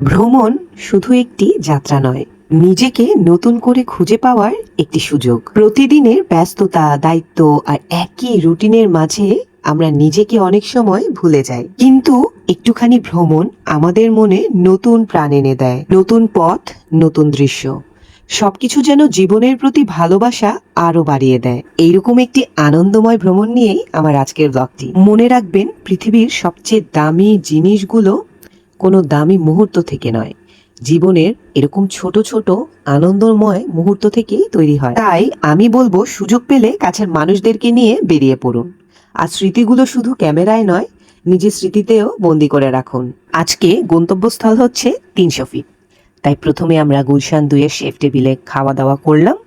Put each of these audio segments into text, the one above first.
ভ্রমণ শুধু একটি যাত্রা নয়, নিজেকে নতুন করে খুঁজে পাওয়ার একটি সুযোগ। প্রতিদিনের ব্যস্ততা, দায়িত্ব আর একই রুটিনের মাঝে আমরা নিজেকে অনেক সময় ভুলে যাই, কিন্তু একটুখানি ভ্রমণ আমাদের মনে নতুন প্রাণ এনে দেয়। নতুন পথ, নতুন দৃশ্য, সবকিছু যেন জীবনের প্রতি ভালোবাসা আরো বাড়িয়ে দেয়। এইরকম একটি আনন্দময় ভ্রমণ নিয়েই আমার আজকের ব্লগটি। মনে রাখবেন, পৃথিবীর সবচেয়ে দামি জিনিসগুলো কোনো দামি মুহূর্ত থেকে নয়, জীবনের এরকম ছোট ছোট আনন্দময় মুহূর্ত থেকেই তৈরি হয়। তাই আমি বলবো, সুযোগ পেলে কাছের মানুষদেরকে নিয়ে বেরিয়ে পড়ুন। আর স্মৃতিগুলো শুধু ক্যামেরায় নয়, নিজের স্মৃতিতেও বন্দি করে রাখুন। আজকে গন্তব্যস্থল হচ্ছে 300 ফিট। তাই প্রথমে আমরা গুলশান 2-এর শেফ টেবিলে খাওয়া দাওয়া করলাম,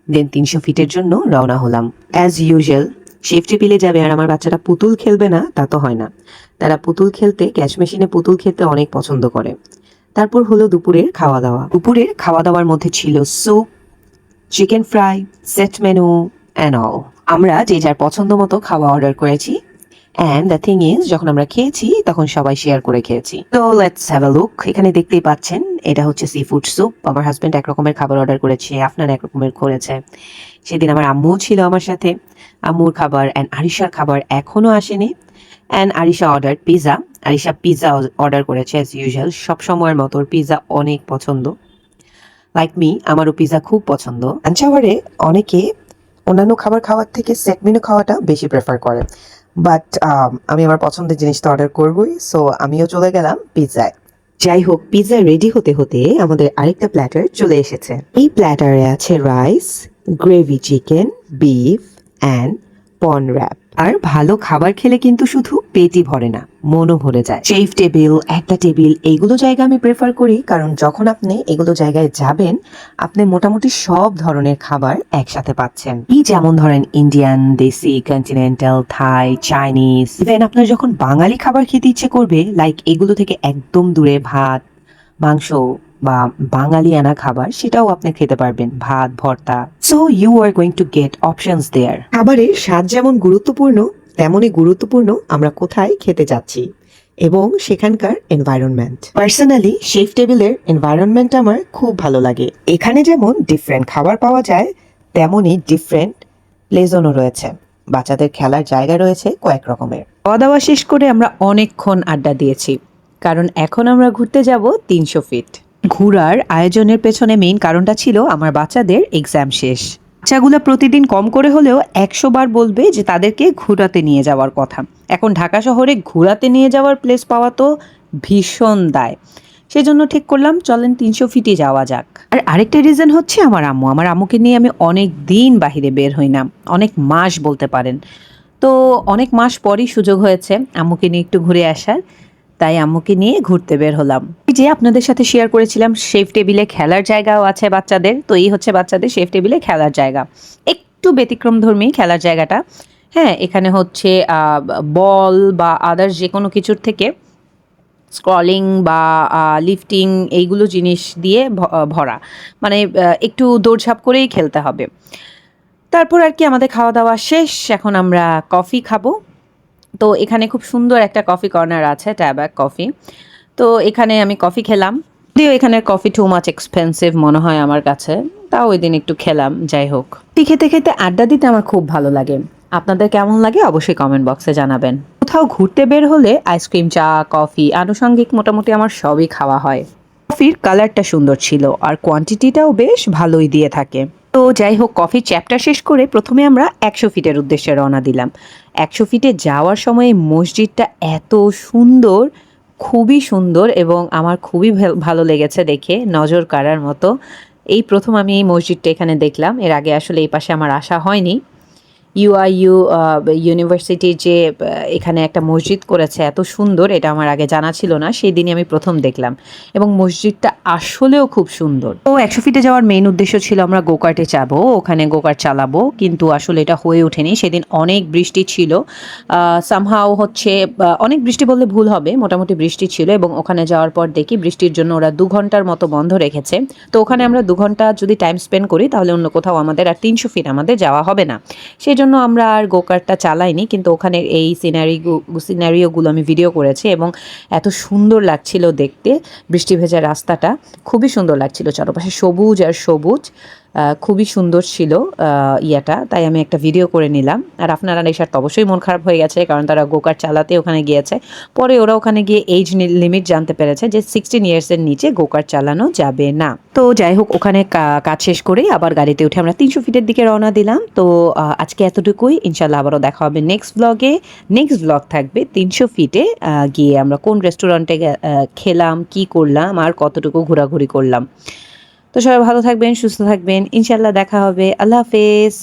দেন 300 ফিটের জন্য রওনা হলাম। অ্যাজ ইউজুয়াল শেফ টেবিলে যাবে আর আমার বাচ্চারা পুতুল খেলবে না, তা তো হয় না। তারা পুতুল খেলতে, ক্যাশ মেশিনে পুতুল খেলতে অনেক পছন্দ করে। তারপর হলো দুপুরের খাওয়া দাওয়া। দুপুরের খাওয়া দাওয়ার মধ্যে ছিল soup, chicken fry, set menu and all. আমরা যে যার পছন্দ মতো খাওয়া অর্ডার করেছি, অ্যান্ড দ্য থিং ইজ, যখন আমরা খেয়েছি তখন সবাই শেয়ার করে খেয়েছি। তো লেটস হ্যাভ আ লুক। এখানে দেখতেই পাচ্ছেন, এটা হচ্ছে সি ফুড স্যুপ। আমার হাজব্যান্ড এক রকমের খাবার অর্ডার করেছে, আপনার এক রকমের করেছে। সেদিন আমার আম্মুও ছিল আমার সাথে। আম্মুর খাবার অ্যান্ড আরিশার খাবার এখনো আসেনি, and Arisha order pizza. Arisha pizza order করেছে অ্যাজ ইউজুয়াল, সব সময়ের মতো। ওর পিৎজা অনেক পছন্দ। লাইক মি, আমারও পিৎজা খুব পছন্দ। আঞ্চাওয়ারে অনেকে অন্যান্য খাবার খাওয়ার থেকে সেট মেনু খাওয়াটা বেশি প্রেফার করে, বাট আমি আমার পছন্দের জিনিসটা অর্ডার করবই, সো আমিও চলে গেলাম পিৎজায়। যাই হোক, পিৎজা রেডি হতে হতে আমাদের আরেকটা প্ল্যাটার চলে এসেছে। এই প্ল্যাটারে আছে rice, gravy chicken, beef and prawn wrap. আর ভালো খাবার খেলে কিন্তু শুধু পেটই ভরে না, মনও ভরে যায়। শেফ টেবিল, একটা টেবিল, এইগুলো জায়গা আমি প্রেফার করি, কারণ যখন আপনি এগুলো জায়গায় যাবেন, আপনি মোটামুটি সব ধরনের খাবার একসাথে পাচ্ছেন। এই যেমন ধরেন ইন্ডিয়ান, দেশি, কন্টিনেন্টাল, থাই, চাইনিজ। ইভেন আপনার যখন বাঙালি খাবার খেতে ইচ্ছে করবে, লাইক এগুলো থেকে একদম দূরে ভাত, মাংস বা বাঙালি আনা খাবার, সেটাও আপনি খেতে পারবেন, ভাত, ভর্তা। So you are going to get options there. খাবারের স্বাদ যেমন গুরুত্বপূর্ণ, তেমনই গুরুত্বপূর্ণ আমরা কোথায় খেতে যাচ্ছি এবং সেখানকার এনভায়রনমেন্ট। পার্সোনালি শেফ টেবিলের এনভায়রনমেন্ট আমার খুব ভালো লাগে। এখানে যেমন ডিফারেন্ট খাবার পাওয়া যায়, তেমনই ডিফারেন্ট প্লেজনও রয়েছে। বাচ্চাদের খেলার জায়গা রয়েছে কয়েক রকমের। খাওয়া দাওয়া শেষ করে আমরা অনেকক্ষণ আড্ডা দিয়েছি, কারণ এখন আমরা ঘুরতে যাব 300 ফিট। ঘোরার আয়োজনের পেছনে মেইন কারণটা ছিল আমার বাচ্চাদের এক্সাম শেষ। বাচ্চাগুলো প্রতিদিন কম করে হলেও 100 বার বলবে যে তাদেরকে ঘোরাতে নিয়ে যাওয়ার কথা। এখন ঢাকা শহরে ঘোরাতে নিয়ে যাওয়ার প্লেস পাওয়া তো ভীষণ দায়। সেজন্য ঠিক করলাম, চলেন 300 ফিটে যাওয়া যাক। আর আরেকটা রিজন হচ্ছে আমার আম্মু। আমার আম্মুকে নিয়ে আমি অনেক দিন বাহিরে বের হই না, অনেক মাস বলতে পারেন। তো অনেক মাস পরই সুযোগ হয়েছে আম্মুকে নিয়ে একটু ঘুরে আসার, তাই আম্মুকে নিয়ে ঘুরতে বের হলাম। এই যে আপনাদের সাথে শেয়ার করেছিলাম শেফ টেবিলে খেলার জায়গাও আছে বাচ্চাদের, তো এই হচ্ছে বাচ্চাদের শেফ টেবিলে খেলার জায়গা। একটু ব্যতিক্রমধর্মী খেলার জায়গাটা। হ্যাঁ, এখানে হচ্ছে বল বা আদার্স যে কোনো কিছুর থেকে স্ক্রলিং বা লিফটিং, এইগুলো জিনিস দিয়ে ভরা, মানে একটু দৌড়ঝাঁপ করেই খেলতে হবে। তারপর আর কি আমাদের খাওয়া দাওয়া শেষ, এখন আমরা কফি খাবো। তো এখানে খুব সুন্দর একটা কফি কর্নার আছে, ট্যাবাক কফি। তো এখানে আমি কফি খেলাম, যদিও এখানের কফি টু মাচ এক্সপেন্সিভ মনে হয় আমার কাছে, তাও ওই দিন একটু খেলাম। যাই হোক, খেতে খেতে আড্ডা দিতে আমার খুব ভালো লাগে। আপনাদের কেমন লাগে অবশ্যই কমেন্ট বক্সে জানাবেন। কোথাও ঘুরতে বের হলে আইসক্রিম, চা, কফি, আনুষঙ্গিক মোটামুটি আমার সবই খাওয়া হয়। কফির কালারটা সুন্দর ছিল আর কোয়ান্টিটিটাও বেশ ভালোই দিয়ে থাকে। তো যাই হোক, কফির চ্যাপ্টার শেষ করে প্রথমে আমরা 100 ফিটের উদ্দেশ্যে রওনা দিলাম। 100 ফিটে যাওয়ার সময় মসজিদটা এত সুন্দর, খুবই সুন্দর, এবং আমার খুবই ভালো লেগেছে দেখে, নজর কাড়ার মতো। এই প্রথম আমি এই মসজিদটা এখানে দেখলাম, এর আগে আসলে এই পাশে আমার আসা হয়নি। ইউআইইউ ইউনিভার্সিটির যে এখানে একটা মসজিদ করেছে এত সুন্দর, এটা আমার আগে জানা ছিল না, সেই দিনই আমি প্রথম দেখলাম, এবং মসজিদটা আসলেও খুব সুন্দর। তো 100 ফিটে যাওয়ার মেইন উদ্দেশ্য ছিল আমরা গোকার্টে যাবো, ওখানে গোকার্ট চালাবো, কিন্তু আসলে এটা হয়ে ওঠেনি। সেদিন অনেক বৃষ্টি ছিল, সামহাও হচ্ছে, অনেক বৃষ্টি বললে ভুল হবে, মোটামুটি বৃষ্টি ছিল, এবং ওখানে যাওয়ার পর দেখি বৃষ্টির জন্য ওরা 2 ঘন্টার মতো বন্ধ রেখেছে। তো ওখানে আমরা 2 ঘন্টা যদি টাইম স্পেন্ড করি, তাহলে অন্য কোথাও আমাদের আর 300 ফিট আমাদের যাওয়া হবে না। সেই জন্য সেজন্য আমরা আর গোকারটা চালাইনি, কিন্তু ওখানে এই সিনারিওগুলো আমি ভিডিও করেছি এবং এত সুন্দর লাগছিল দেখতে। বৃষ্টি ভেজা রাস্তাটা খুবই সুন্দর লাগছিল, চারপাশে সবুজ আর সবুজ, খুবই সুন্দর ছিল ইয়াটা, তাই আমি একটা ভিডিও করে নিলাম। আর আপনারা নেশার তো অবশ্যই মন খারাপ হয়ে গেছে, কারণ তারা গোকার চালাতে ওখানে গিয়েছে। পরে ওরা ওখানে গিয়ে এজ লিমিট জানতে পেরেছে যে 16 ইয়ার্সের নিচে গোকার চালানো যাবে না। তো যাই হোক, ওখানে কাজ শেষ করেই আবার গাড়িতে উঠে আমরা 300 ফিটের দিকে রওনা দিলাম। তো আজকে এতটুকুই, ইনশাল্লাহ আবারও দেখা হবে নেক্সট ব্লগে। নেক্সট ব্লগ থাকবে 300 ফিটে গিয়ে আমরা কোন রেস্টুরেন্টে খেলাম, কি করলাম, আর কতটুকু ঘোরাঘুরি করলাম। তো সবাই ভালো থাকবেন, সুস্থ থাকবেন, ইনশাল্লাহ দেখা হবে। আল্লাহ হাফেজ।